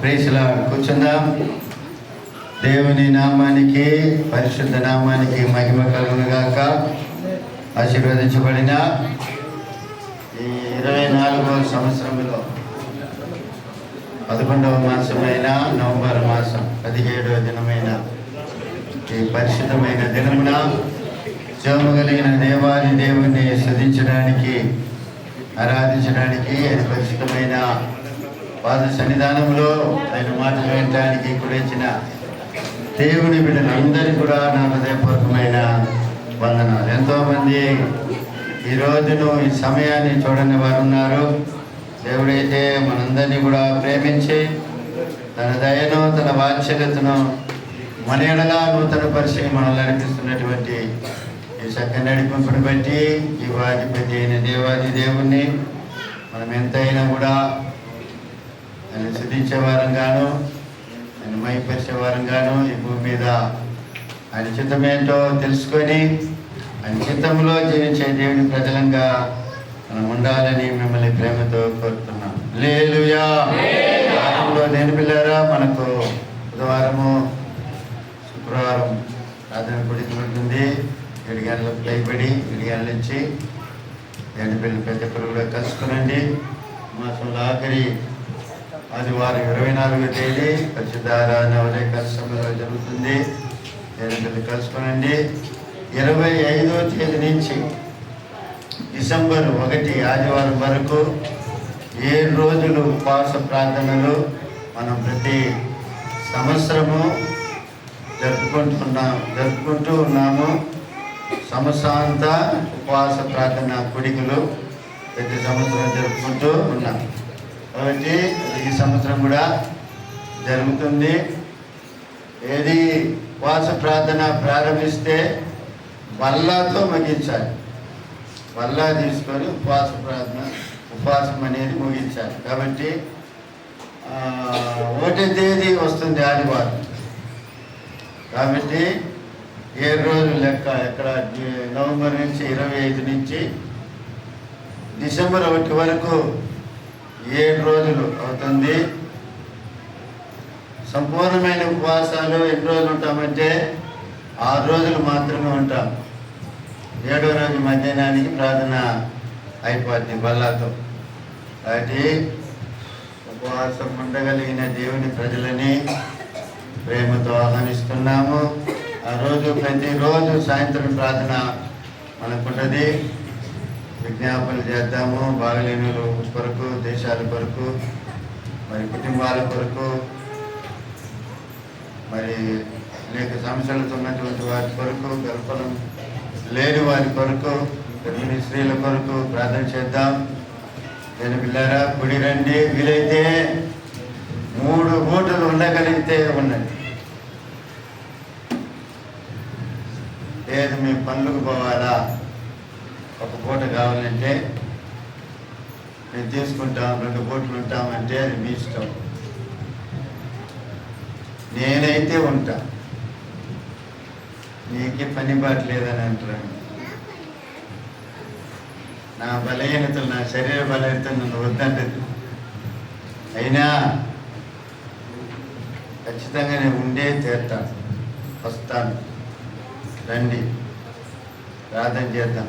Praise lord. కూర్చుందాం. దేవుని నామానికి, పరిశుద్ధ నామానికి మహిమ కలుగును గాక. ఆశీర్వదించబడిన ఈ 24వ సంవత్సరంలో 11వ మాసమైన నవంబర్ మాసం 17వ దినమైన ఈ పరిశుద్ధమైన దినమున జీవము కలిగిన దేవాది దేవుణ్ణి స్తుతించడానికి, ఆరాధించడానికి, ఆయన పరిశుద్ధమైన పాద సన్నిధానంలో ఆయన మాటలు వినడానికి కుడిచిన దేవుని బిడ్డలందరికీ కూడా నా హృదయపూర్వకమైన వందనాలు. ఎంతోమంది ఈ రోజును ఈ సమయాన్ని చూడని వారు ఉన్నారు. దేవుడైతే మనందరినీ కూడా ప్రేమించి తన దయను, తన వాత్సల్యతను మన ఎడల నూతన పరిచయం మనల్ని నడిపిస్తున్నటువంటి ఈ చక్కని నడిపింపుని బట్టి ఈ వాటిపతి అయిన దేవాది దేవుణ్ణి మనం ఎంతైనా కూడా ఆయన స్తుతించే వారంగాను, ఆయన మహిమపరిచే వారంగాను ఈ భూమి మీద ఆయన చిత్తమేంటో తెలుసుకొని ఆయన చిత్తంలో జీవించే దేవుని ప్రజలంగా మనం ఉండాలని మిమ్మల్ని ప్రేమతో కోరుతున్నాం. హల్లెలూయా. వారంలో దేని పిల్లారా, మనకు బుధవారము, శుక్రవారం ప్రార్థన గుడికి ఉంటుంది. 7 గంటలకు పైబడి 7 గంటల నుంచి దేని పిల్లలు ప్రతి ఒక్కరు కూడా కలుసుకునండి. మాసంలో ఆఖరి ఆదివారం 24వ తేదీ పరిశుద్ధ ఆరాధన ఉదయకాల సమయంలో జరుగుతుంది. దేని కలుసుకునండి. 25వ తేదీ నుంచి డిసెంబర్ 1 ఆదివారం వరకు 7 రోజులు ఉపవాస ప్రార్థనలు మనం ప్రతి సంవత్సరము జరుపుకుంటూ ఉన్నాము. సంవత్సరాంత ఉపవాస ప్రార్థన కూడికలు ప్రతి సంవత్సరం జరుపుకుంటూ ఉన్నాము. కాబట్టి ఈ సంవత్సరం కూడా జరుగుతుంది. ఏది ఉపవాస ప్రార్థన ప్రారంభిస్తే వల్లాతో ముగించాలి. వల్లా తీసుకొని ఉపవాసం అనేది ముగించాలి. కాబట్టి 1వ తేదీ వస్తుంది ఆదివారం. కాబట్టి 7 రోజులు లెక్క. ఎక్కడ నవంబర్ నుంచి 25 నుంచి డిసెంబర్ 1 వరకు 7 రోజులు అవుతుంది. సంపూర్ణమైన ఉపవాసాలు ఎన్ని రోజులు ఉంటామంటే 6 రోజులు మాత్రమే ఉంటాం. 7వ రోజు మధ్యాహ్నానికి ప్రార్థన అయిపోద్ది బల్లాతో. కాబట్టి ఉపవాసం ఉండగలిగిన దేవుని ప్రజలని ప్రేమతో ఆహ్వానిస్తున్నాము. ఆ రోజు ప్రతిరోజు సాయంత్రం ప్రార్థన మనకుంటుంది. విజ్ఞాపనలు చేద్దాము. బాగలేని కొరకు, దేశాల కొరకు, మరి కుటుంబాల కొరకు, మరి అనేక సమస్యలతో ఉన్నటువంటి వారి కొరకు, గర్భఫలం లేని వారి కొరకు, గర్భిణీ స్త్రీల కొరకు ప్రార్థన చేద్దాం. నేను పిల్లారా గుడి రండి. వీలైతే 3 పూటలు ఉండగలిగితే ఉండండి. లేదు మీ పనులకు పోవాలా, ఒక పూట కావాలంటే మేము తీసుకుంటాం, 2 పూటలు ఉంటామంటే అది మీ ఇష్టం. నేనైతే ఉంటా. నీకే పని బాట లేదని అంటాను. నా బలహీనతలు, నా శరీర బలహీనతలు నన్ను వద్దంటది. అయినా ఖచ్చితంగా నేను ఉండే తీరుతాను, వస్తాను. రండి, ప్రార్థన చేద్దాం.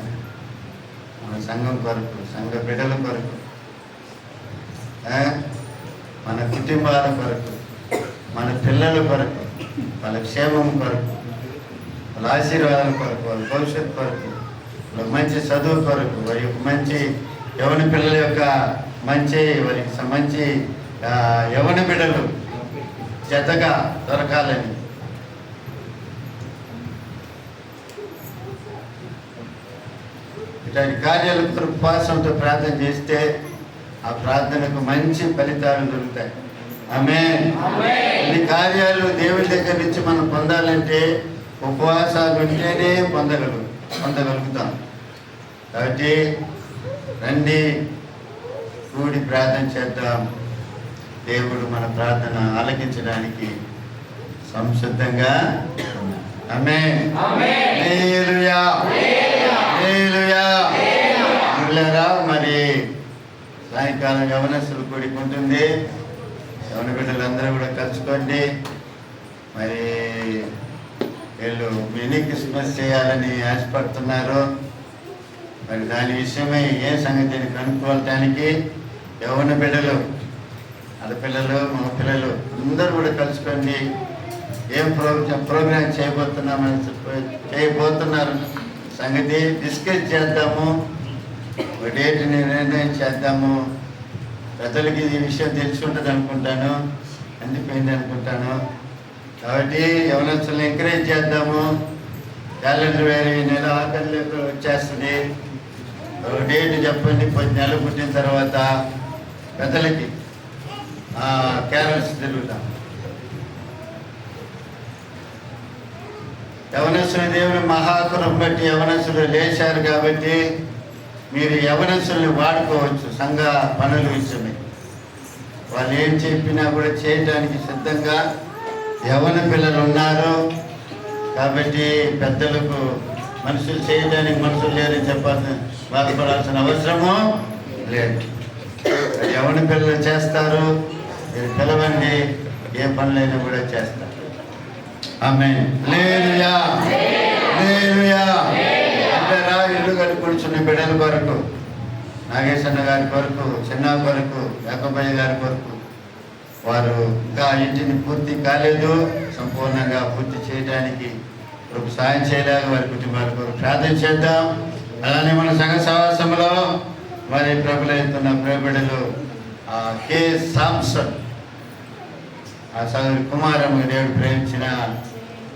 మన సంఘం కొరకు, సంఘ బిడ్డల కొరకు, మన కుటుంబాల కొరకు, మన పిల్లల కొరకు, వాళ్ళ క్షేమం కొరకు, వాళ్ళ ఆశీర్వాదాల కొరకు, వాళ్ళ భవిష్యత్తు కొరకు, వాళ్ళ మంచి చదువు కొరకు, వారి యొక్క మంచి యవన పిల్లల యొక్క వారికి మంచి యవన బిడ్డలు జతగా దొరకాలని ఇట్లాంటి కార్యాల కొరకు ఉపవాసంతో ప్రార్థన చేస్తే ఆ ప్రార్థనకు మంచి ఫలితాలు దొరుకుతాయి. ఆమేన్. ఈ కార్యాలు దేవుని దగ్గర నుంచి మనం పొందాలంటే ఉపవాసాలు ఉంటేనే పొందగలుగుతాం. కాబట్టి రండి, కూడి ప్రార్థన చేద్దాం. దేవుడు మన ప్రార్థన ఆలకించడానికి సంసిద్ధంగా ఉన్నాడు. ఆమేన్. హల్లెలూయా. హల్లెలూయా. మరి సాయంకాలం యవనస్తులు కూడికి ఉంటుంది. యవన బిడ్డలందరూ కలుసుకోండి. మరి వీళ్ళు మినీ క్రిస్మస్ చేయాలని ఆశపడుతున్నారు. మరి దాని విషయమై ఏ సంగతిని కనుక్కోవటానికి యవ్వన బిడ్డలు, ఆడపిల్లలు, మగ పిల్లలు అందరూ కూడా కలుసుకోండి. ఏం ప్రోగ్రాం చేయబోతున్నారు సంగతి డిస్కస్ చేద్దాము. ఒక డేట్ని నిర్ణయం చేద్దాము. ప్రజలకి ఈ విషయం తెలిసి ఉంటుంది అనుకుంటాను, అందిపోయింది అనుకుంటాను. కాబట్టి యవనస్తులను ఎంకరేజ్ చేద్దాము. క్యాలెండర్ వేరే నెల ఆఖరిలోకి వచ్చేస్తుంది. ఒక డేట్ చెప్పండి. 10 నెలలు పుట్టిన తర్వాత పెద్దలకి క్యారల్స్ తిరుగుతాం. యవనస్తులు దేవుని మహాకృప బట్టి యవనస్తులు లేచారు కాబట్టి మీరు యవనస్తుల్ని వాడుకోవచ్చు. సంఘ పనుల విషయమే వాళ్ళు ఏం చెప్పినా కూడా చేయడానికి సిద్ధంగా యవన పిల్లలు ఉన్నారు. కాబట్టి పెద్దలకు మనుషులు చేయడానికి మనుషులు లేరని చెప్పాల్సిన బాధపడాల్సిన అవసరము లేదు. యవన పిల్లలు చేస్తారు. మీరు పిలవండి, ఏ పనులైనా కూడా చేస్తారు. ఆమేన్. హల్లెలూయా, హల్లెలూయా. అందరా ఇల్లు కట్టుకుంటున్న బిడ్డల కొరకు, నాగేశన్న గారి కొరకు, చిన్న కొరకు, యాకబయ్య గారి కొరకు, వారు ఇంకా ఇంటిని పూర్తి కాలేదు, సంపూర్ణంగా పూర్తి చేయడానికి సాయం చేయలేక వారి కుటుంబాల కొరకు ప్రార్థన చేద్దాం. అలానే మన సంఘ సహవాసంలో మరి ప్రభులైతున్న ప్రేమిడులు కె సాంసన్, ఆ సోదరి కుమారమ్మ దేవుడు ప్రేమించిన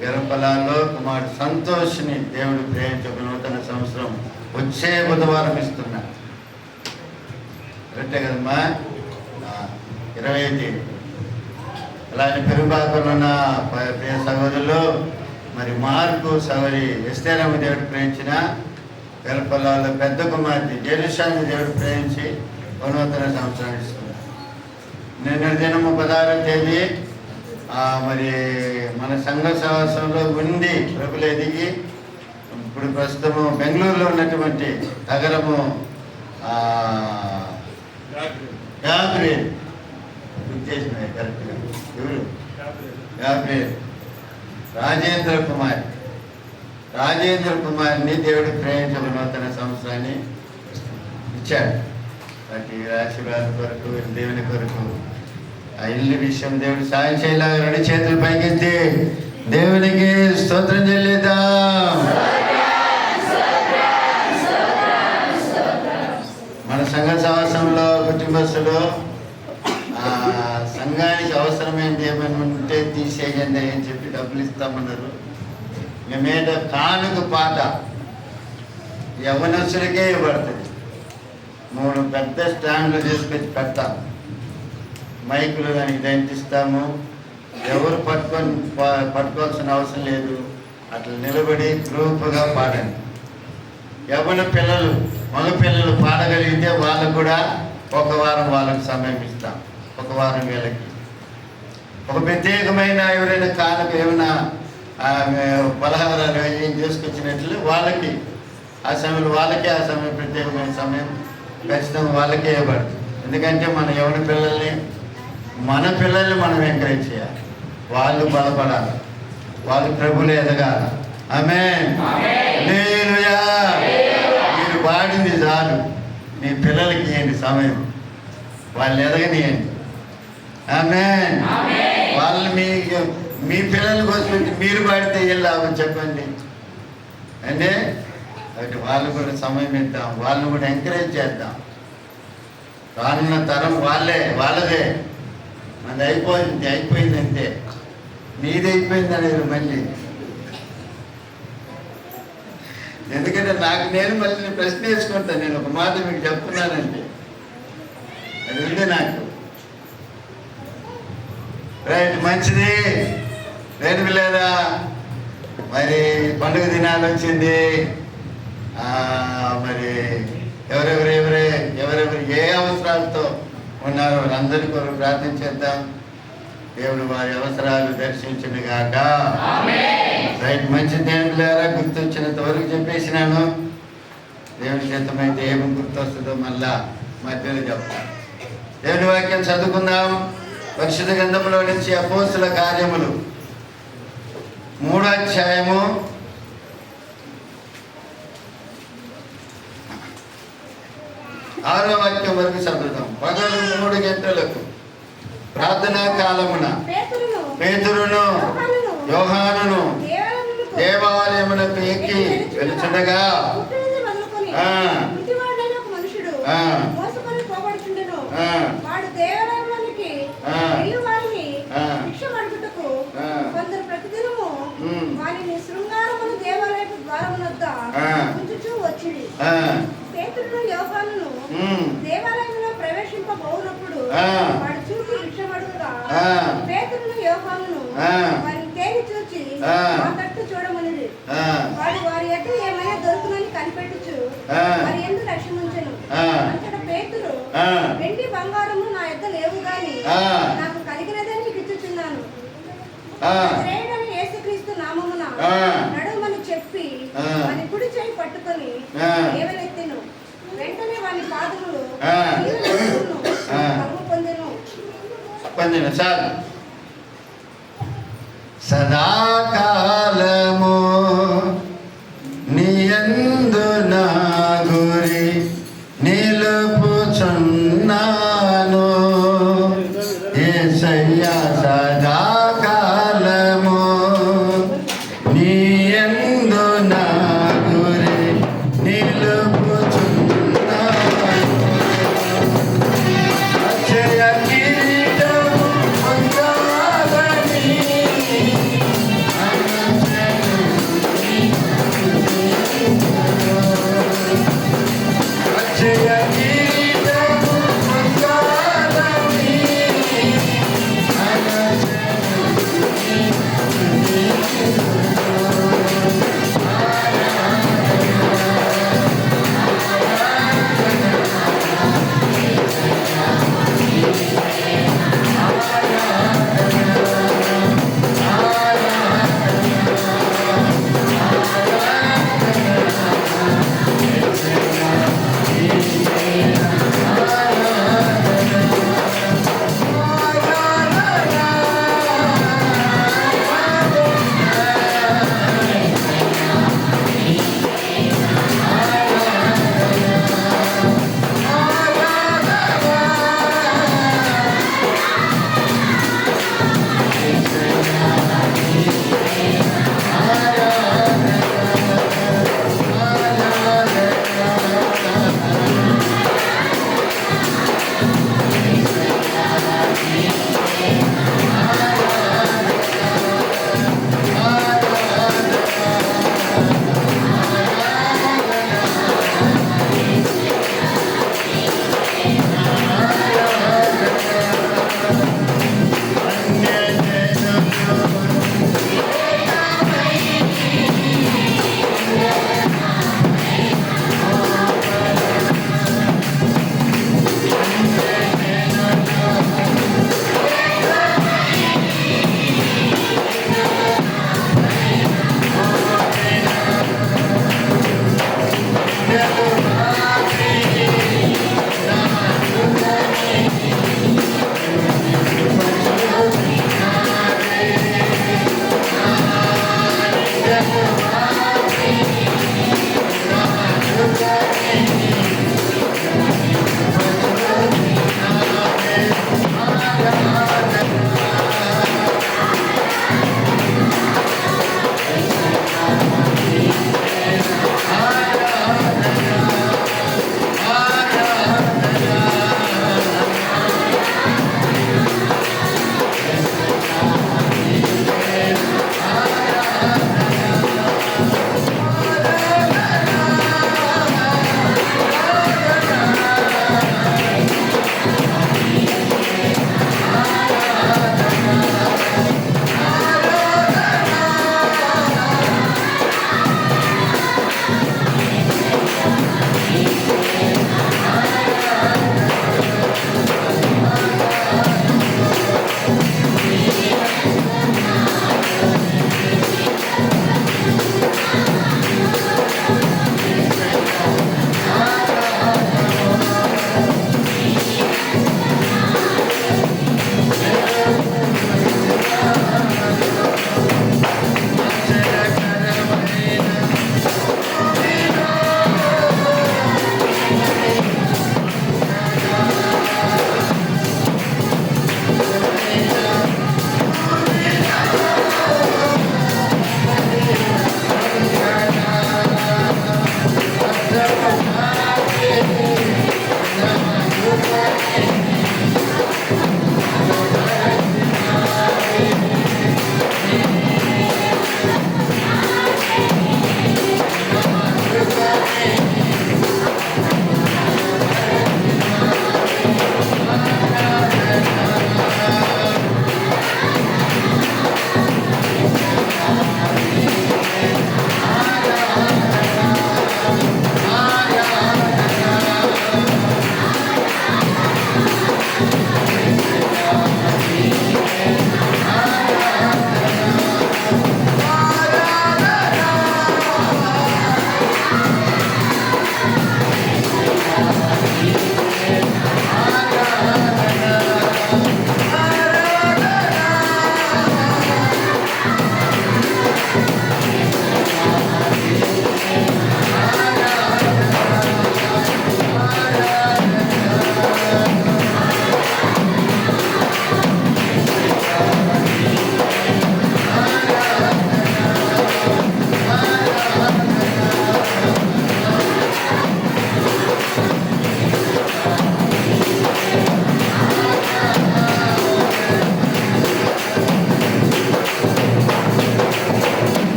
గెరపలాల్లో కుమారుడు సంతోష్ని దేవుడు ప్రేమించే నూతన సంవత్సరం వచ్చే బుధవారం ఇస్తున్నాడు. కరెక్టే కదమ్మా, 20వ తేదీ. అలానే పెరుబాకులో ఉన్న ప్రియ సహోదరులు మరి మార్కు సవరి ఎస్తేరమ్మ దేవుడు ప్రేమించిన గెరపలాల్లో పెద్ద కుమార్తె జెరూషాన్ని దేవుడు ప్రేమించి నూతన సంవత్సరం ఇస్తున్నాడు. నిన్న దినము 16వ తేదీ మరి మన సంఘ సహవాసంలో ఉండి ప్రభులు ఎదిగి ఇప్పుడు ప్రస్తుతము బెంగళూరులో ఉన్నటువంటి నగరము గాబ్రియల్ ఉద్దేశం కరెక్ట్గా ఎవరు గాబ్రియల్ రాజేంద్ర కుమార్ని దేవుడు ప్రేమించిన నూతన సంవత్సరాన్ని ఇచ్చాడు. వాటి ఆశీర్వాదం కొరకు, దేవుని కొరకు, ఆ ఇల్లు విషయం దేవుడు సాయం చేయలాగా 2 చేతులు పైకెత్తి దేవునికి స్తోత్రం చెల్లిద్దాం. మన సంఘ సహవాసంలో కుటుంబస్తులు సంఘానికి అవసరమైనది ఏమైనా ఉంటే తీసేయండి అని చెప్పి డబ్బులు ఇస్తామన్నారు. మేమేట కానుక పాట యవనస్తులకే ఇవ్వబడుతుంది. 3 పెద్ద స్టాండ్లు తీసుకొచ్చి పెడతాం. మైకులు దానికి దంటిస్తాము. ఎవరు పట్టుకోవాల్సిన అవసరం లేదు. అట్లా నిలబడి గ్రూపుగా పాడండి. యవ్వన పిల్లలు, మగ పిల్లలు పాడగలిగితే వాళ్ళకు కూడా 1 వారం వాళ్ళకి సమయం ఇస్తాం. 1 వారం వీళ్ళకి ఒక ప్రత్యేకమైన ఎవరైనా కానుక ఏమైనా పలహారాలు ఏం చేసుకొచ్చినట్లు వాళ్ళకి ఆ సమయంలో వాళ్ళకే ఆ సమయం ప్రత్యేకమైన సమయం ఖచ్చితంగా వాళ్ళకే ఇవ్వబడుతుంది. ఎందుకంటే మన యవ్వన పిల్లల్ని మనం ఎంకరేజ్ చేయాలి. వాళ్ళు బలపడాలి, వాళ్ళు ప్రభులు ఎదగాలి. ఆమేన్. హల్లెలూయా. మీరు పాడింది చాలు, మీ పిల్లలకి ఇవ్వండి సమయం, వాళ్ళు ఎదగనియండి. ఆమేన్. వాళ్ళని మీ పిల్లల కోసం మీరు పాడితే ఏం లాభం చెప్పండి అంటే కాబట్టి వాళ్ళు కూడా సమయం ఇద్దాం, వాళ్ళని కూడా ఎంకరేజ్ చేద్దాం. రానున్న తరం వాళ్ళదే. అది అయిపోయింది అంతే. మీది అయిపోయింది అనేది మళ్ళీ. ఎందుకంటే నేను మళ్ళీ ప్రశ్న వేసుకుంటాను. నేను ఒక మాట మీకు చెప్తున్నానంటే అది ఉంది నాకు. రైట్, మంచిది. రైట్ పిల్లరా, మరి పండుగ దినాలు వచ్చింది. మరి ఎవరెవరు ఏ అవసరాలతో ఉన్నారో వాళ్ళందరి కొరకు ప్రార్థన చేద్దాం. దేవుడు వారి అవసరాలు దర్శించును గాక. రైట్, మంచి దేవులారా, గుర్తొచ్చినంత వరకు చెప్పేసినాను. దేవుని చిత్తమైతే ఏమి గుర్తొస్తుందో మళ్ళా మధ్యలో చెప్తాను. దేవుని వాక్యం చదువుకుందాం. పరిశుద్ధ గ్రంథంలో నుంచి అపోస్తుల కార్యములు 3వ అధ్యాయము 6వ వాక్యం వరకు చదువుతాం. పగలు 3 గంటలకు ప్రార్థనా కాలమున పేతురును యోహానును దేవాలయమునకు ఎక్కి వెలుచుండగా దేవాలయంలో ప్రవేశింపబోనప్పుడు వాడు చూసి భిక్షమడుగుగా పేతురును యోహానును వారిని తేరి చూచి మా తట్టు చూడమనిది. వాడు వారి యొక్క ఏమైనా దొరుకునని కనిపెట్టుచు వారి ఎందుకు రక్షించను. అంతటా పేతురు, వెండి బంగారము నా యొద్ద లేవు గాని నాకు కలిగినదని నీకు ఇచ్చుచున్నాను. శ్రేయుడైన యేసుక్రీస్తు నామమున నడుమని చెప్పి వాని కుడి చేయి పట్టుకొని లేవనెత్తెను. వెంటనే వాని పాదములు పొందెను. చాలు. సదాకాలము నీయందు నా గురి నిలుపుచున్నాను యేసయ్యా. సదాకాలము నీయందు నా గురి నిలుపుచున్నాను. అక్షయ కిరీటము పొందాలని అక్షయ కిరీటము పొందాలని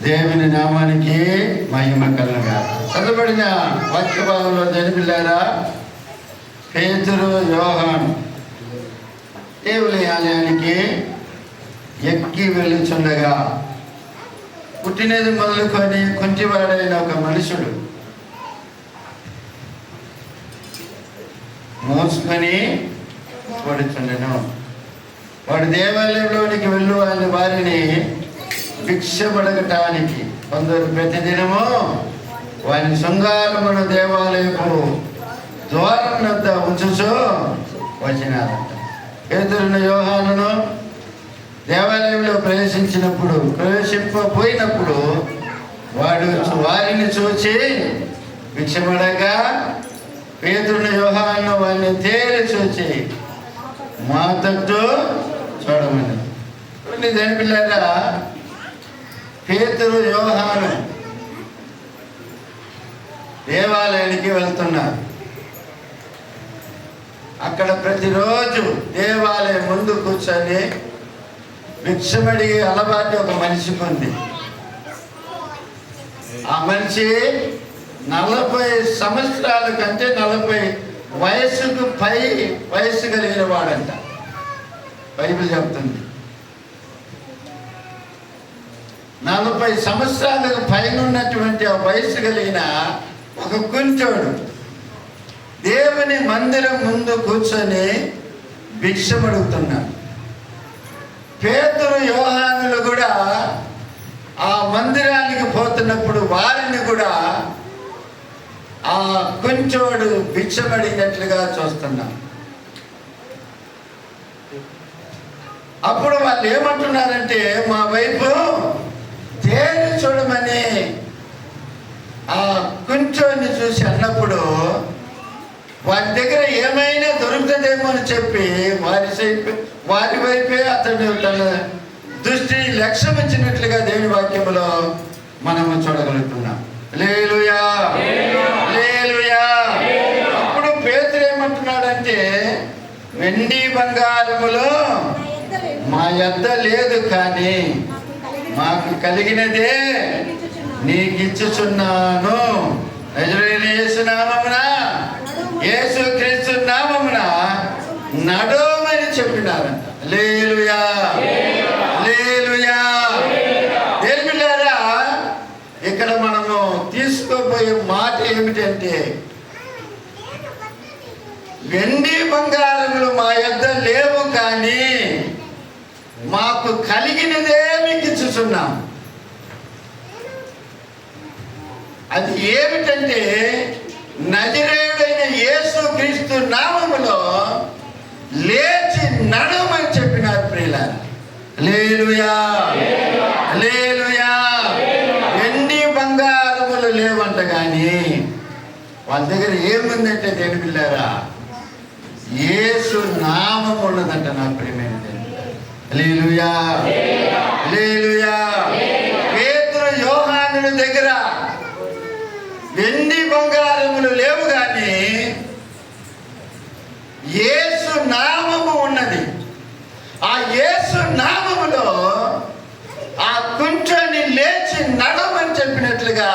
దేవుని నామానికి మహిమ కలుగుగా. చదవబడిన వాక్య భాగంలో జనపిల్లారా, పేతురు యోహాను దేవుని ఆలయానికి ఎక్కి వెళ్ళుచుండగా పుట్టినది మొదలుకొని కుంటివాడైన ఒక మనుషుడు మోసుకొని పడుచుండెను. వాడు దేవాలయంలోనికి వెళ్ళు ఆయన వారిని భిక్షపడగటానికి కొందరు ప్రతిదినము వారిని శృంగారమును దేవాలయపు ద్వారం వద్ద ఉంచుచు వచ్చినారంట. పేతురును యోహానును దేవాలయంలో ప్రవేశింపపోయినప్పుడు వారిని చూచి భిక్షపడగా పేతురును యోహాను వారిని తేరి చూచి మా తట్టు చూడమని. పిల్లారా, పేతురు యోహాను దేవాలయానికి వెళ్తున్నారు. అక్కడ ప్రతిరోజు దేవాలయం ముందు కూర్చొని భిక్షమడిగే అలవాటు ఒక మనిషికి ఉంది. ఆ మనిషి 40 సంవత్సరాల కంటే 40 వయస్సుకు పై వయస్సు కలిగిన వాడంట. బైబిల్ చెప్తుంది 40 సంవత్సరాలకు పైన ఉన్నటువంటి ఆ వయస్సు కలిగిన ఒక కుంచోడు దేవుని మందిరం ముందు కూర్చొని భిక్షమడుగుతున్నాడు. పేతురు యోహానులు కూడా ఆ మందిరానికి పోతున్నప్పుడు వారిని కూడా ఆ కుంచోడు భిక్షమడిగినట్లుగా చూస్తున్నాం. అప్పుడు వాళ్ళు ఏమంటున్నారంటే, మా వైపు తేరి చూడమని ఆ కుంచోని చూసి అన్నప్పుడు వారి దగ్గర ఏమైనా దొరుకుతుందేమో అని చెప్పి వారి వైపే అతడు తన దృష్టి లక్ష్యం ఇచ్చినట్లుగా దేవుని వాక్యములో మనము చూడగలుగుతున్నాం. హల్లెలూయా, హల్లెలూయా. అప్పుడు పేతురు ఏమంటున్నాడంటే, వెండి బంగారములో మా యొద్ద లేదు, కానీ మాకు కలిగినదే నీకు ఇచ్చుచున్నాను. నజరేయుడైన యేసు నామమున, యేసు క్రీస్తు నామమున నడవమని చెప్పినారంట. హల్లెలూయా, హల్లెలూయా. దేవులారా, ఇక్కడ మనము తీసుకోబోయే మాట ఏమిటంటే, వెండి బంగారములు మా యొద్ద లేవు, కానీ మాకు కలిగినదే మీకు ఇచ్చుచున్నాం. అది ఏమిటంటే, నజరేయుడైన యేసు క్రీస్తు నామములో లేచి నడవమని చెప్పినారు ప్రియులారా. హల్లెలూయా, హల్లెలూయా. వెండి బంగారములు లేవంట, కానీ వాళ్ళ దగ్గర ఏముందంటే దేని పిల్లారా, యేసు నామం ఉన్నదంట. నా ప్రియమైన హల్లెలూయా, హల్లెలూయా. పేతురు యోహానుల దగ్గర వెండి బంగారములు లేవు, కానీ యేసు నామము ఉన్నది. ఆ యేసు నామములో ఆ కుంచోని లేచి నడవమని చెప్పినట్లుగా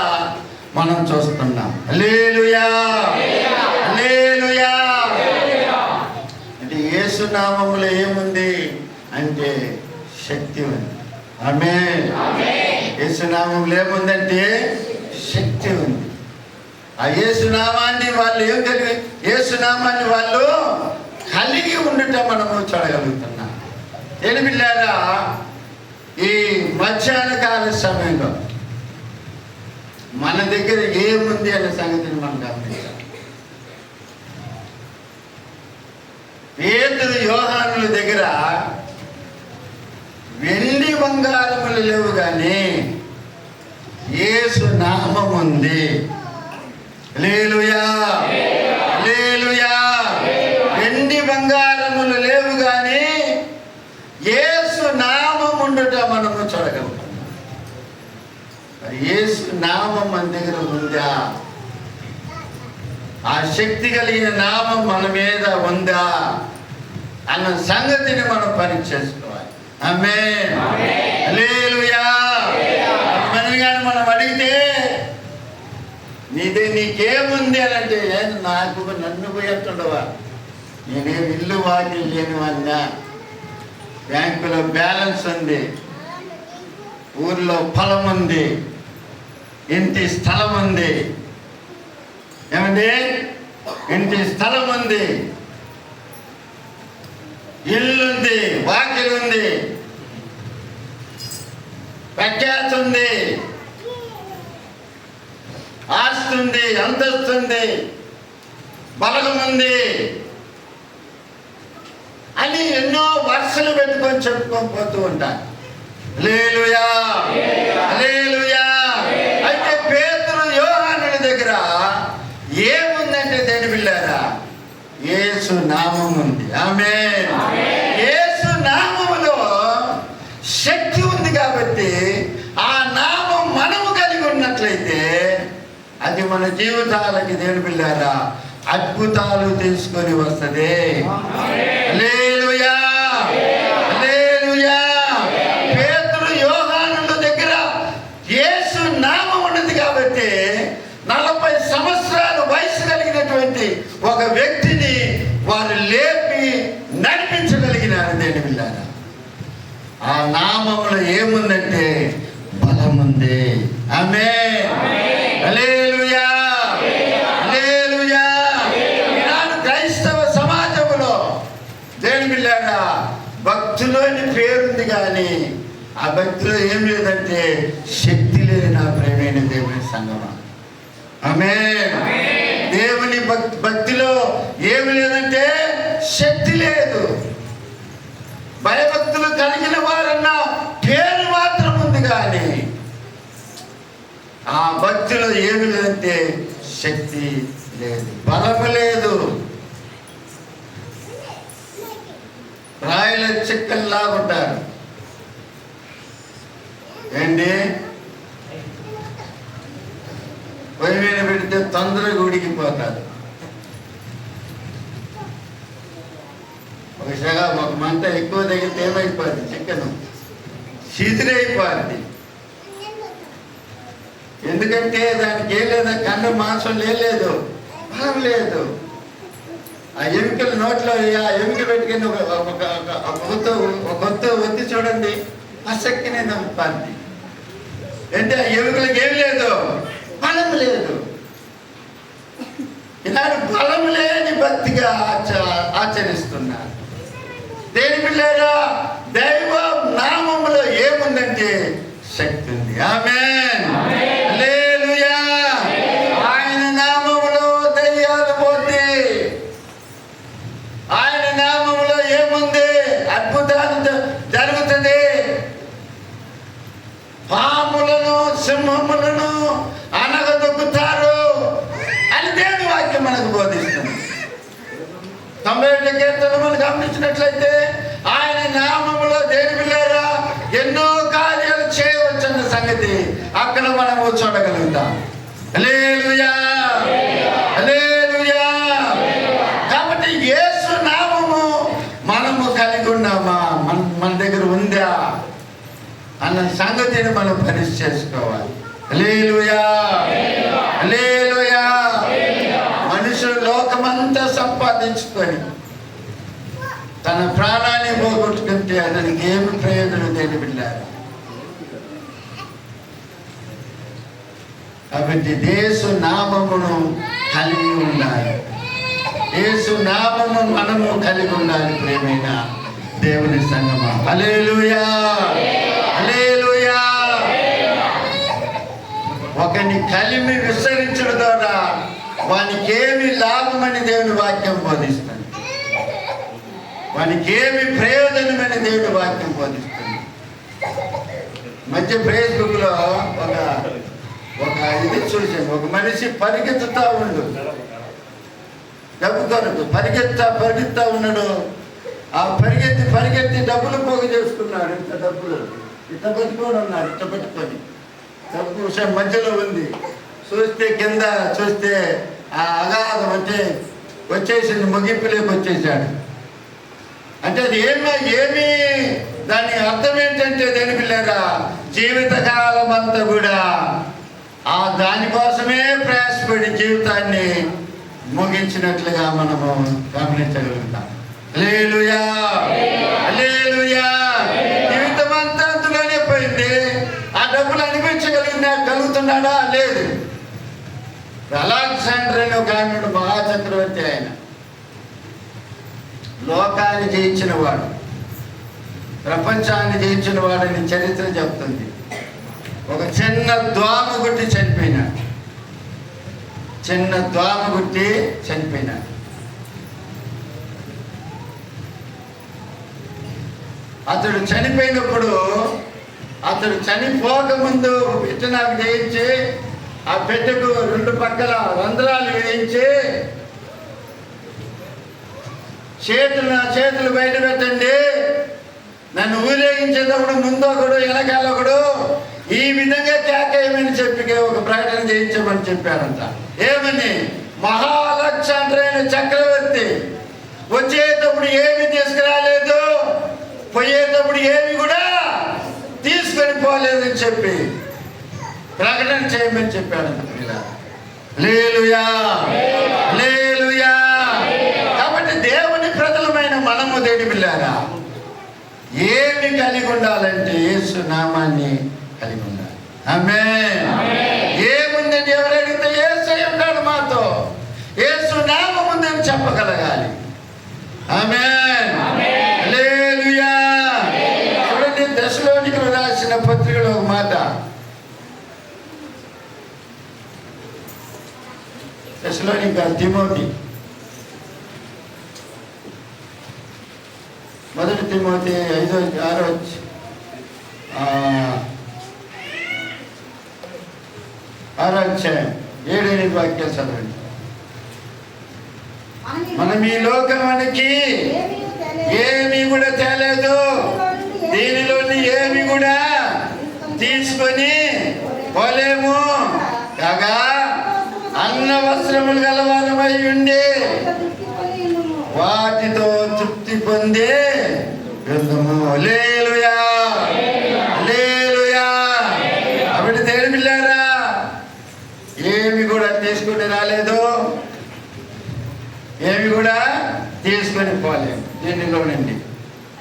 మనం చూస్తున్నాం. హల్లెలూయా, హల్లెలూయా. అంటే యేసు నామములో ఏముంది అంటే శక్తి ఉంది. ఆమేన్. యేసు నామములో ఏముందంటే శక్తి ఉంది. ఆ యేసునామాన్ని వాళ్ళు యేసునామాన్ని వాళ్ళు కలిగి ఉండటం మనము చూడగలుగుతున్నాం. ఎనిమిదిలారా, ఈ మధ్యాహ్న కాల సమయంలో మన దగ్గర ఏముంది అనే సంగతిని మనం గమనించాలి. పేతురు యోహానుల దగ్గర వెండి బంగారములు లేవు, కానీ యేసు నామం ఉంది. హల్లెలూయా, హల్లెలూయా. వెండి బంగారములు లేవు, కానీ యేసు నామం ఉండుట మనము చూడగలుగుతాం. యేసు నామం మన దగ్గర ఉందా? ఆ శక్తి కలిగిన నామం మన మీద ఉందా అన్న సంగతిని మనం పరీక్ష చేసుకోవాలి. ఆమేన్, హల్లెలూయా. మనం అడిగితే నీకేముంది అని అంటే నాకు నన్ను పోయేస్తుండవా, నేనేం ఇల్లు వాకిలు లేనివన్నా, బ్యాంకులో బ్యాలెన్స్ ఉంది, ఊర్లో పొలం ఉంది, ఇంటి స్థలం ఉంది, ఏమండి ఇంటి స్థలం ఉంది, ఇల్లుంది, వాకిలు ఉంది, ప్రఖ్యాతి ఉంది, ఆస్తుంది, అంతస్తుంది, బలగం ఉంది అని ఎన్నో వర్షలు పెట్టుకొని చెప్పుకొని పోతూ ఉంటారు. హల్లెలూయా, హల్లెలూయా. అయితే పేతురు యోహానుడి దగ్గర ఏముందంటే దేని బిళ్ళారా, యేసు నామం ఉంది. ఆమేన్. యేసు నామములో శక్తి ఉంది కాబట్టి ఆ నామం మనము కలిగి ఉన్నట్లయితే అది మన జీవితాలకి దేని బిళ్ళారా అద్భుతాలు తీసుకొని వస్తుంది. హల్లెలూయా, హల్లెలూయా. పేతురు యోహానుల దగ్గర యేసు నామం ఉన్నది కాబట్టి 40 సంవత్సరాలు వయసు కలిగినటువంటి ఒక వ్యక్తిని వారు లేపి నడిపించగలిగినారు. దేని బిళ్ళారా ఆ నామములో ఏముందంటే బలముంది. ఆమేన్. హల్లెలూయా, హల్లెలూయా. ఈనాడు క్రైస్తవ సమాజంలో దేని బిళ్ళారా భక్తులోని పేరుంది కానీ ఆ భక్తిలో ఏం లేదంటే శక్తి లేదు. నా ప్రేమైన దేవుని సంగమా, ఆమేన్. దేవుని భక్తిలో ఏమి లేదంటే శక్తి లేదు. భయభక్తులు కలిగిన వారన్న పేరు మాత్రం ఉంది కానీ ఆ భక్తిలో ఏమి లేదంటే శక్తి లేదు, బలము లేదు. రాయల చెక్కల్లా ఉంటారు. ఏంటి పొయ్యి మీద పెడితే తొందరగా ఉడికిపోతారు. ఒక మంట ఎక్కువ తగిలితే ఏమైపోద్ది, చికెన్ శిథిలైపోద్ది. ఎందుకంటే దానికి ఏం లేదా, కన్ను మాంసం లేదు, బలం లేదు. ఆ ఎముకలు నోట్లో ఆ ఎముక పెట్టుకుని ఒక కొత్త ఒత్తి చూడండి, ఆసక్తినే నమ్ముతాంది. అంటే ఆ ఎముకలకు ఏం లేదు, బలం లేదు. ఇలాంటి బలం లేని భక్తిగా ఆచరిస్తున్నారు. దేని పిల్లారా దైవ నామములో ఏముందంటే శక్తి ఉంది. ఆమేన్, హల్లెలూయా. ఆయన నామములో దయ్యాలు పోతే, ఆయన నామములో ఏముంది అద్భుతాలు జరుగుతుంది. పాములను సింహములను అనగదొక్కుతారు అని దేవుని వాక్యం మనకు బోధిస్తుంది. 90 కీర్తనలు మనం గమనించినట్లయితే ఆయన నామములో దేని పిల్లారా ఎన్నో కార్యాలు చేయవచ్చన్న సంగతి అక్కడ మనము చూడగలుగుతాం. హల్లెలూయా, హల్లెలూయా. కాబట్టి యేసు నామము మనము కలిగి ఉన్నామా, మన దగ్గర ఉందా అన్న సంగతిని మనం పరిశీలి చేసుకోవాలి. హల్లెలూయా, హల్లెలూయా. మనుషులు లోకమంతా సంపాదించుకొని తన ప్రాణాన్ని పోగొట్టుకుంటే అతనికి ఏమి ప్రయోజనం దేని బిడ్డారు. కాబట్టి యేసు నామమును కలిగి ఉండాలి. యేసు నామము మనము కలిగి ఉండాలి. ప్రేమైన దేవుని సంగమా, హల్లెలూయా, హల్లెలూయా. ఒకని కలిమి విస్తరించడం ద్వారా వానికి ఏమి లాభమని దేవుని వాక్యం బోధిస్తుంది, వానికి ఏమి ప్రయోజనమని దేవుని వాక్యం బోధిస్తుంది. మధ్య ఫేస్బుక్లో ఒక ఇది చూసాను. ఒక మనిషి పరిగెత్తుతా ఉండు, డబ్బు కొరకు పరిగెత్తా ఉన్నాడు. ఆ పరిగెత్తి డబ్బులు పోగు చేసుకున్నాడు. ఇంత డబ్బులు ఇట్ట పట్టుకొని ఉన్నాడు, ఇట్ట పట్టుకొని డబ్బు విషయం మధ్యలో ఉంది. చూస్తే కింద చూస్తే ఆ అగాధం అంటే వచ్చేసింది, ముగింపులోకి వచ్చేసాడు. అంటే అది ఏమి దాని అర్థం ఏంటంటే దేని పిల్లరా, జీవితకాలం అంతా కూడా ఆ దానికోసమే ప్రయాసపడి జీవితాన్ని ముగించినట్లుగా మనము గమనించగలుగుతాం. హల్లెలూయా, హల్లెలూయా. జీవితం అంతా అందులోనే పోయింది. ఆ డబ్బులు కలుగుతున్నాడా? లేదు. అలెగ్జాండర్ అనే ఒక ఆయన మహాచక్రవర్తి, ఆయన లోకాన్ని జయించిన వాడు, ప్రపంచాన్ని జయించిన వాడని చరిత్ర చెప్తుంది. ఒక చిన్న దోమ గుట్టి చనిపోయినాడు. చిన్న దోమ గుట్టి చనిపోయినాడు. అతడు చనిపోయినప్పుడు, అతడు చనిపోకముందు పెట్టె నాకు చేయించి, ఆ పెట్టెకు 2 పక్కల రంధ్రాలు వేయించి, చేతులు బయట పెట్టండి, నన్ను ఊరేగించేటప్పుడు ముందొకడు వెనకాలొకడు ఈ విధంగా కేకేయమని చెప్పి ఒక ప్రకటన చేయించమని చెప్పారంట. ఏమని? మహా అలెగ్జాండర్ అయిన చక్రవర్తి వచ్చేటప్పుడు ఏమి తీసుకురాలేదు, పోయేటప్పుడు ఏమి కూడా తీసుకొని పోలేదని చెప్పి ప్రకటన చేయమని చెప్పాడంట. హల్లెలూయా, హల్లెలూయా. కాబట్టి దేవుని ప్రజలమైన మనము దేని పిల్లారా, ఏమి కలిగి ఉండాలంటే యేసు నామాన్ని కలిగి ఉండాలి. ఆమేన్. ఏముందని ఎవరు అడిగితే యేసే ఉన్నాడు మాతో, యేసు నామం ఉందని చెప్పగలగాలి. ఆమేన్, హల్లెలూయా. చూడండి, దశలోనికలు రాసిన పత్రికలో ఒక మాట, దశలోనిక తిమోతి, 1 తిమోతి 5:6 7 వాక్యాలు చదవండి. మనం ఈ లోకానికి ఏమీ కూడా తేలేదు, దీనిలోని ఏమి కూడా తీసుకొని పోలేము. కాగా అన్న వస్త్రములు గలవారమై ఉండి వాటితో తృప్తి పొందే బృందము. హల్లెలూయా, హల్లెలూయా. అప్పుడు దేవుని పిల్లారా, ఏమి కూడా తీసుకుని రాలేదు, ఏమి కూడా తీసుకొని పోలేదు దీనిలో నుండి.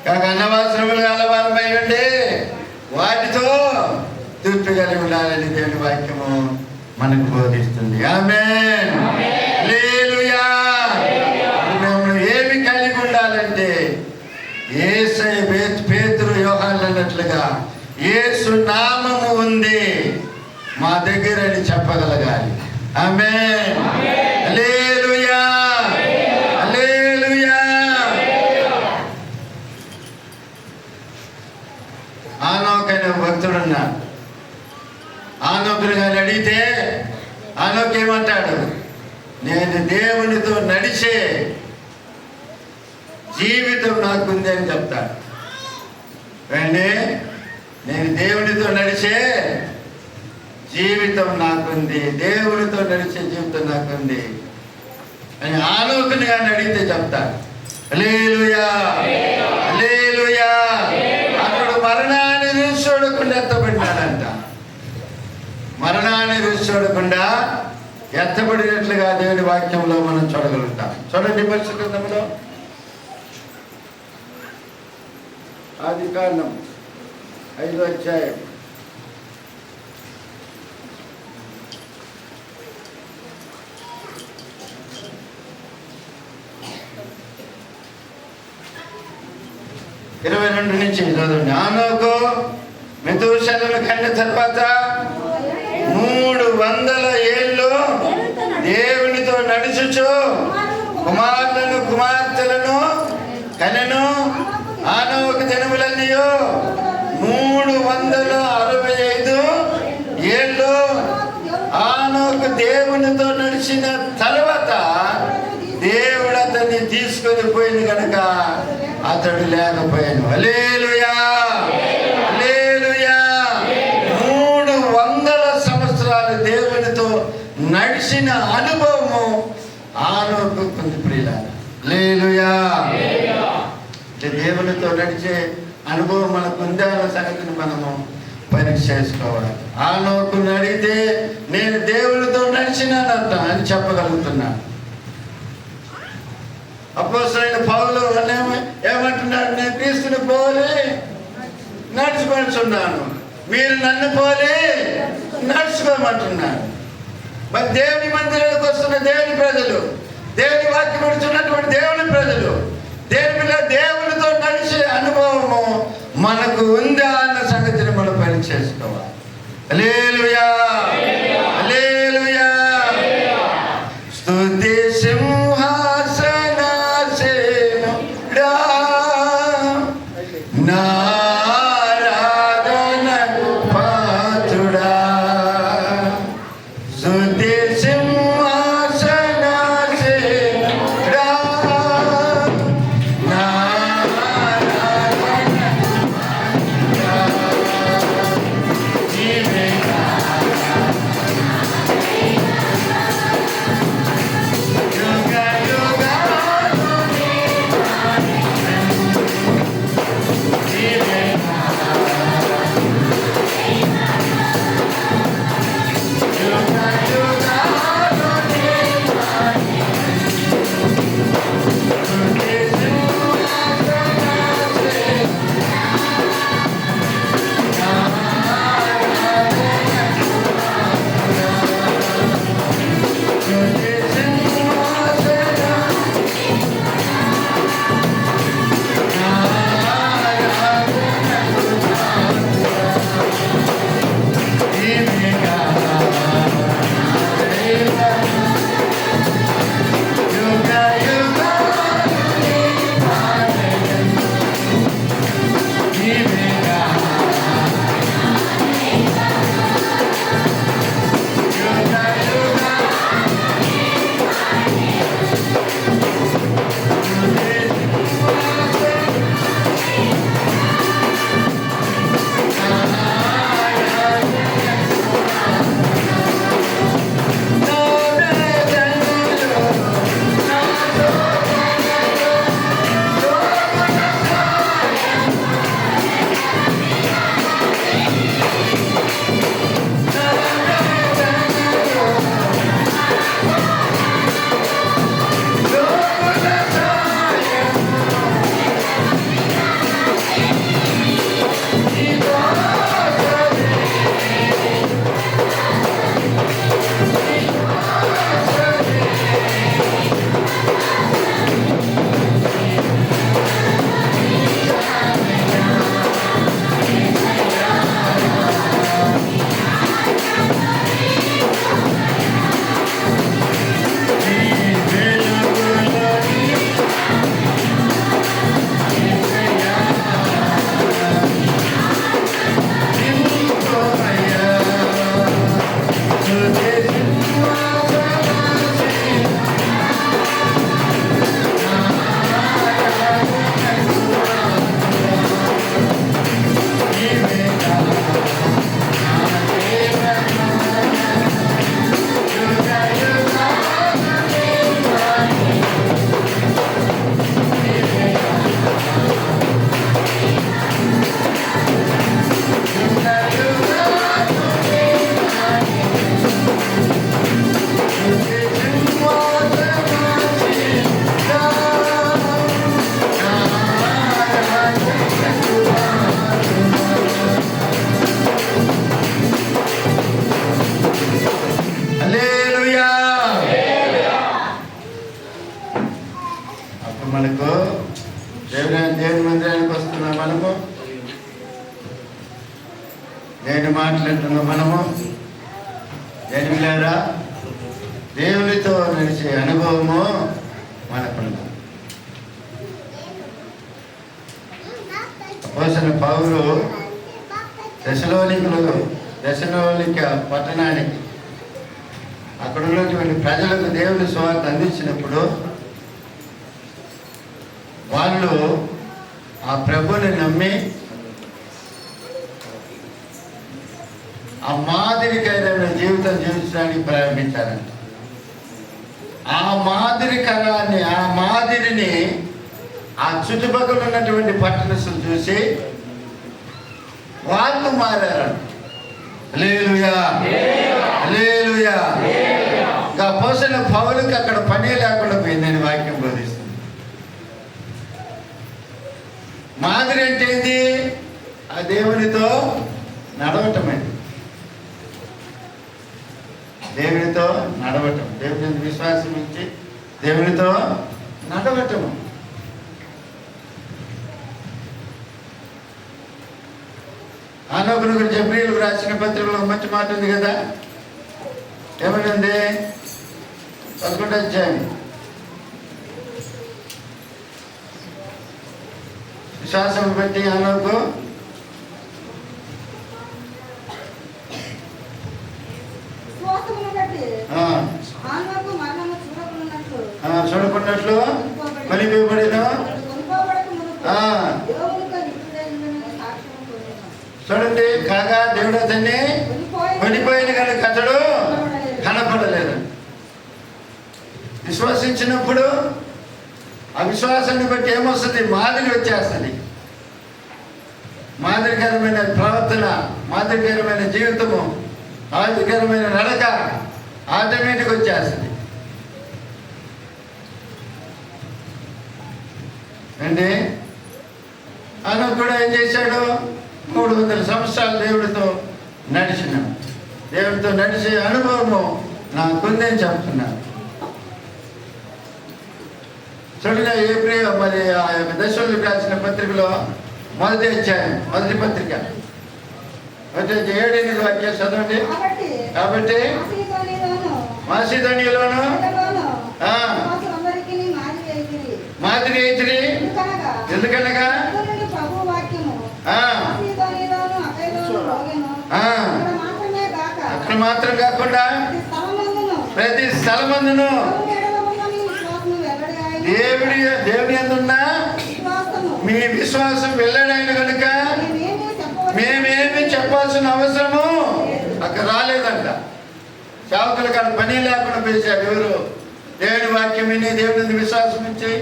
కాక అన్నవస్త్రములు గలవారమై ఉండి వాటితో తృప్తి కలిగి ఉండాలని దేవుని వాక్యము మనకు బోధిస్తుంది. ఆమేన్, హల్లెలూయా. ఏమి కలిగి ఉండాలంటే యేసయ్య, పేతురు, యోహాను అన్నట్లుగా యేసు నామము ఉంది మా దగ్గర అని చెప్పగలగాలి. ఆమేన్, హల్లెలూయా, హల్లెలూయా. ఆనోకు అనే భక్తుడు ఉన్నాడు. ఆనోకుని గారిని అడిగితే ఆనోకు ఏమంటాడు? నేను దేవునితో నడిచే జీవితం నాకుంది అని చెప్తాడు. అండి, నేను దేవునితో నడిచే జీవితం నాకుంది, దేవునితో నడిచే జీవితం నాకుంది అని ఆనోకుని గారిని అడిగితే చెప్తాడు. హల్లెలూయా, హల్లెలూయా. అప్పుడు మరణాన్ని రుచి చూడకుండా ఎత్తబడినాడంట. మరణాన్ని రుచి చూడకుండా ఎత్తబడినట్లుగా దేవుని వాక్యంలో మనం చూడగలుగుతాం. చూడండి, పరిశుద్ధ గ్రంథంలో ఆదికాండం 5వ అధ్యాయం 22 నుంచి చదవండి. ఆనోకు మెతూషెలను కన్న తర్వాత 300 ఏళ్ళు దేవునితో నడుచుచు కుమారులను కుమార్తెలను కనెను. ఆనోకు దినములన్నీ 365 ఏళ్ళు. ఆనోకు దేవునితో నడిచిన తర్వాత దేవుడు అతన్ని తీసుకొని పోయింది కనుక అతడు లేకపోయాను. హల్లెలూయా, హల్లెలూయా. 300 సంవత్సరాలు దేవునితో నడిచిన అనుభవము ఆనోకు ఉంది ప్రియులారా. హల్లెలూయా. దేవునితో నడిచే అనుభవం మనకు ఉందా అన్న సంగతిని మనము పరీక్ష చేసుకోవాలి. ఆ నోకుని అడిగితే నేను దేవుడితో నడిచినానంట అని చెప్పగలుగుతున్నాను. అపోస్తలుడైన పౌలు ఏమంటున్నాడు? నేను క్రీస్తుని పోలి నడుచుకొనిచున్నాను, మీరు నన్ను పోలి నడుచుకోమంటున్నాను. మరి దేవుని మందిరానికి వస్తున్న దేవుని ప్రజలు, దేవుని వాక్యం విడుచున్నటువంటి దేవుని ప్రజలు, దేవునితో నడిచే అనుభవము మనకు ఉందా అన్న సంగతిని మనం పరీక్షించుకోవాలి. హల్లెలూయా, హల్లెలూయా. స్తుతి సింహాసనాసీనుడా, నారాధన పాత్రుడా. స్తుతి సింహాసనాసీనుడా, మనకు దేవుని మందిరానికి వస్తున్న మనము, నేను మాట్లాడుతున్న మనము దేవులారా దేవునితో నడిచే అనుభవము మనకున్నది. అపోస్తలుడైన పౌలు దశలోనిక పట్టణానికి అక్కడ ఉన్నటువంటి ప్రజలకు దేవుని సువార్త అందించినప్పుడు వాళ్ళు ఆ ప్రభుని నమ్మి ఆ మాదిరికైన జీవితం జీవించడానికి ప్రారంభించారంట. ఆ మాదిరికరాన్ని, ఆ మాదిరిని ఆ చుట్టుపక్కల ఉన్నటువంటి పట్టణస్తులు చూసి వాళ్ళు మారారంట. హల్లెలూయా, హల్లెలూయా. ఇంకా అపోస్తలుడైన పౌలుకి అక్కడ పనే లేకుండా పోయిందని వాక్యం బోధిస్తుంది. మాదిరి అంటే ఏంది? ఆ దేవునితో నడవటమే, దేవునితో నడవటం, దేవుని విశ్వాసం ఇచ్చి దేవునితో నడవటము. ఆనోకుని గురించి ఎబ్రీయులకు రాసిన పత్రికలో మంచి మాట ఉంది కదా, ఏమని ఉంది? 11వ అధ్యాయం. విశ్వాసం బట్టి ఆనోకు చూడకున్నట్లు కొనిపోబడిన. చూడండి, కాగా దేవుడు అతన్ని కొనిపోయిన కనుక అతడు కనపడలేదు. విశ్వసించినప్పుడు ఆ విశ్వాసాన్ని బట్టి ఏమొస్తుంది? మాదిరి వచ్చేస్తుంది. మాదిరికరమైన ప్రవర్తన, మాదిరికరమైన జీవితము, మాదిరికరమైన నడక ఆటోమేటిక్ వచ్చేస్తుంది అండి. ఆయన కూడా ఏం చేశాడు? 300 సంవత్సరాలు దేవుడితో నడిచినాడు. దేవుడితో నడిచే అనుభవము నాకుందని చెప్తున్నాను. చూడండి, ఏప్రిల్ మరి ఆ యొక్క దశలకు రాసిన పత్రికలో మొదటి అధ్యాయం, మొదటి పత్రిక 7 వాక్యాలు చదవండి. కాబట్టి మాసిదోనియలోను మాదిరి అయితిరి. ఎందుకనగా అక్కడ మాత్రం కాకుండా ప్రతి స్థలమందును దేవుని యందున్న మీ విశ్వాసం వెల్లడైన కనుక మేమేమి చెప్పాల్సిన అవసరము అక్కడ రాలేదంట. సేవకుల కాడ పని లేకుండా పిలిచారు. ఎవరు? దేవుని వాక్యం విని దేవుని విశ్వాసం ఇచ్చి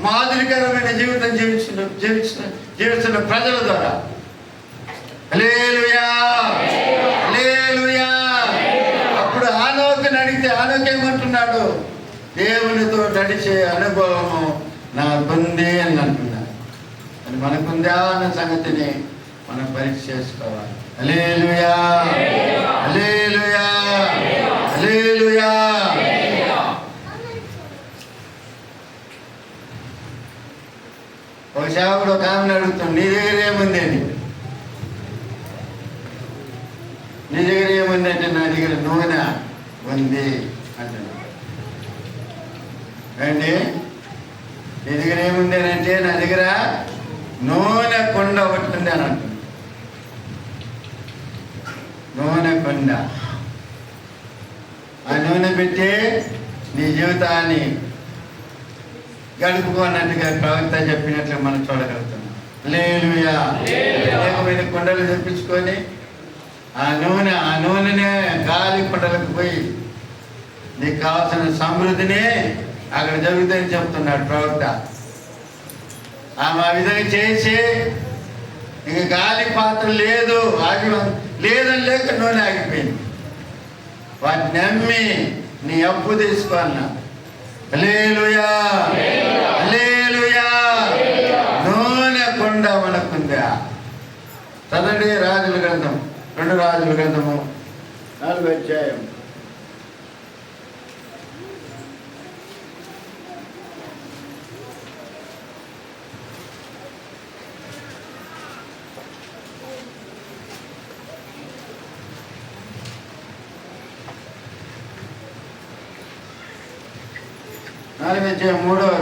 మాదిరికరమైన జీవితం జీవిస్తున్న ప్రజల ద్వారా. హల్లెలూయా, హల్లెలూయా. అప్పుడు ఆనోకుని అడిగితే ఆనోకు ఏమంటున్నాడు? దేవునితో నడిచే అనుభవము నాకుంది అని అంటున్నాడు. అది మనకుందా అన్న సంగతిని మనం పరీక్ష చేసుకోవాలి. హల్లెలూయా, హల్లెలూయా, హల్లెలూయా. ఒక సేవకుడు ఒక ఆమెను అడుగుతాం, నీ దగ్గర ఏముంది అని. నీ దగ్గర ఏముంది అంటే, నా దగ్గర నూనె ఉంది అంటున్నాడు. అండి, నీ దగ్గర ఏముంది అని అంటే, నా దగ్గర నూనె కొండ ఒకటి ఉంది అని అంటున్నాడు. నూనె కొండ. ఆ నూనె పెట్టి నీ జీవితాన్ని గడుపుకోనట్టుగా ప్రవక్త చెప్పినట్లు మనం చూడగలుగుతున్నాం. హల్లెలూయా. అనేకమైన కుండలు తెప్పించుకొని ఆ నూనెనే గాలి కుండలకు పోయి నీకు కావాల్సిన సమృద్ధిని అక్కడ జరుగుతుందని చెప్తున్నాడు ప్రవక్త. ఆమె ఆ విధంగా చేసి ఇక గాలి పాత్ర లేదు, లేదని లేక నూనె ఆగిపోయింది. వాటిని నమ్మి నీ అప్పు తీసుకోన్నా. హల్లెలూయా, హల్లెలూయా. నూనె కొండ మనకుందా? చదండి రాజుల గ్రంథం, 2 రాజుల గ్రంథము 4వ అధ్యాయం.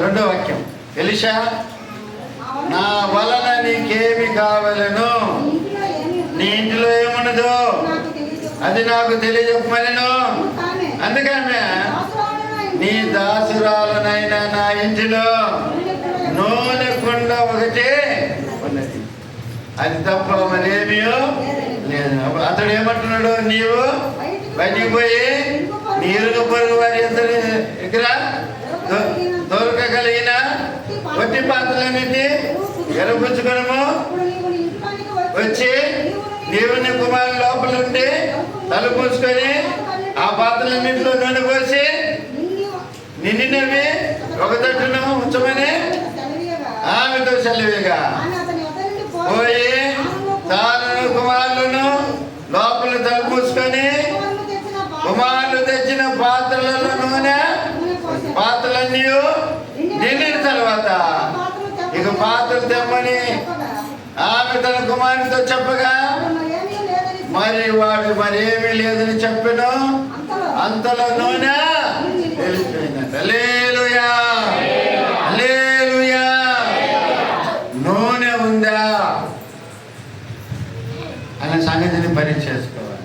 రెండో వాక్యం. ఎలీషా, నా వలన నీకేమి కావాలను, నీ ఇంటిలో ఏమున్నదో అది నాకు తెలియజెప్పమనెను. అందుకనే నీ దాసురాలనైనా నా ఇంటిలో నూనె కుండ ఒకటే ఉన్నది, అది తప్ప మరేమీ లేదు. అతడు ఏమంటున్నాడు? నీవు బయటికి పోయి నీరును పొరుగు వారి దగ్గర దొరకగలిగిన వట్టి పాత్రలన్నింటినీ ఎరపుచ్చుకొనము, వచ్చి నీవు నీ కుమారుని లోపల ఉండి తలుపు మూసుకొని ఆ పాత్రలన్నింటిలో నూనె పోసి నిండినవి ఒక తట్టును ఉంచమని ఆమెతో సెలవిగా పోయి తాను కుమారులను లోపల తలుపు మూసుకొని కుమారులు తెచ్చిన పాత్రలలో నూనె పాత్రలన్నీ నిండిన తర్వాత ఇక పాత్రలు తెమ్మని ఆమె తన కుమారునితో చెప్పగా మరి వాడు మరేమీ లేదని చెప్పాను. అంతలో నూనె తెలిసిపోయిందంట. హల్లెలూయా, హల్లెలూయా. నూనె ఉందా అనే సంగతిని పరీక్ష చేసుకోవాలి.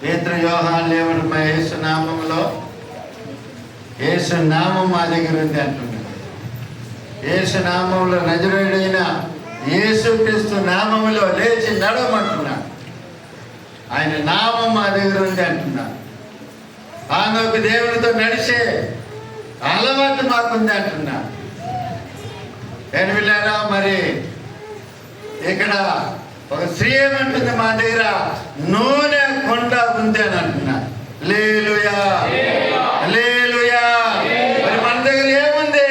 పేతురు యోహాను ఏమని మా యేసు నామములో యేసు నామం మా దగ్గర ఉంది అంటున్నాడు. యేసు నామంలో నజరేయుడైన యేసుక్రీస్తు నామములో లేచి నడవమంటున్నాడు. ఆయన నామం మా దగ్గర ఉంది అంటున్నాడు. ఆమెకు దేవునితో నడిచే అలవాటు మాకుంది అంటున్నాడు. నేను వెళ్ళారా మరి ఇక్కడ ఒక స్త్రీ ఏమంటుంది, మా దగ్గర నూనె కొండ ఉంది అని అంటున్నాడు. హల్లెలూయా, హల్లెలూయా. మరి మన దగ్గర ఏముంది?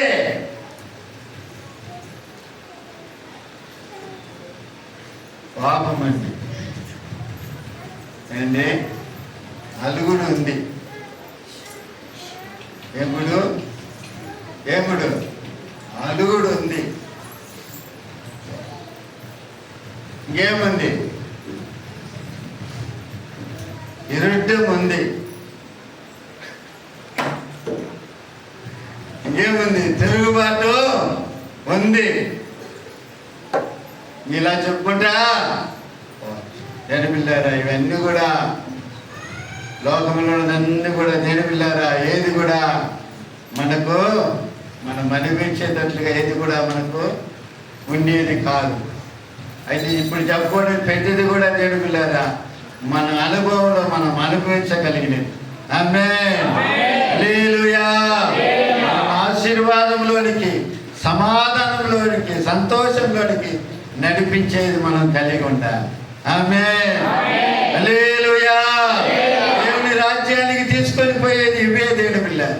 పాపం అండి. ఏంటి? అలుగుడు ఉంది. ఏముడు ఏముడు అలుగుడు ఉంది. ఇంకేముంది? ఇరుడ్డం ఉంది. ఇంకేముంది? తిరుగుబాటు ఉంది. ఇలా చెప్పుకుంటా దేనిపిల్లారా ఇవన్నీ కూడా లోకంలో అన్నీ కూడా దేనిపిల్లారా ఏది కూడా మనకు మనం అనిపించేటట్లుగా ఏది కూడా మనకు ఉండేది కాదు. అయితే ఇప్పుడు చెప్పుకోవడం పెద్దది కూడా దేనిపిల్లారా మన అనుభవంలో మనం అనుభవించగలిగినది. ఆమేన్, హల్లెలూయా. ఆశీర్వాదంలోనికి, సమాధానంలోనికి, సంతోషంలోనికి నడిపించేది మనం కలిగి ఉండాలి. ఆమేన్, హల్లెలూయా. దేవుని రాజ్యానికి తీసుకొని పోయేది ఇవే దేవుని పిల్లలు.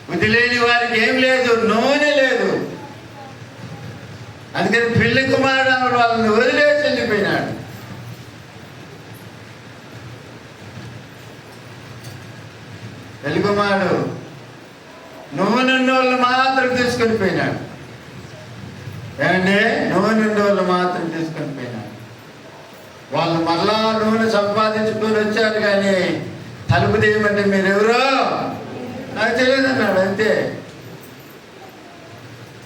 బుద్ధి లేని వారికి ఏం లేదు, నూనె లేదు. అందుకని పెళ్లి కుమారుడు వాళ్ళని వదిలేసి వెళ్ళిపోయినాడు. పెళ్లి కుమారుడు నూనె వాళ్ళు మాత్రం తీసుకొని పోయినాడు. ఏమంటే నూనె వాళ్ళు మాత్రం తీసుకొని పోయినాడు. వాళ్ళు మళ్ళా నూనె సంపాదించుకొని వచ్చారు, కానీ తలుపు తీయమంటే మీరెవరో నాకు తెలియదు అన్నాడు. అంతే.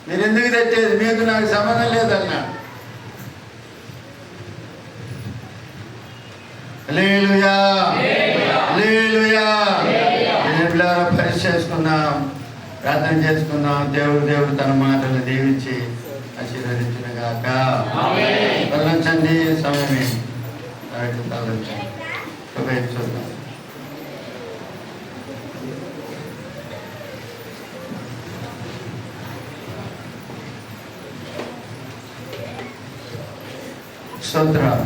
మీరు ఎందుకు తెచ్చేది? మీకు నాకు సంబంధం లేదన్నాడు. హల్లెలూయా, హల్లెలూయా. పరీక్ష చేసుకుందాం, ప్రార్థన చేసుకుందాం. దేవుడు తన మాటలు దీవించి ఆశీర్వదించునుగాక. తలంచండి, సమయమే తలంచండి. చూద్దాం. స్తోత్రం.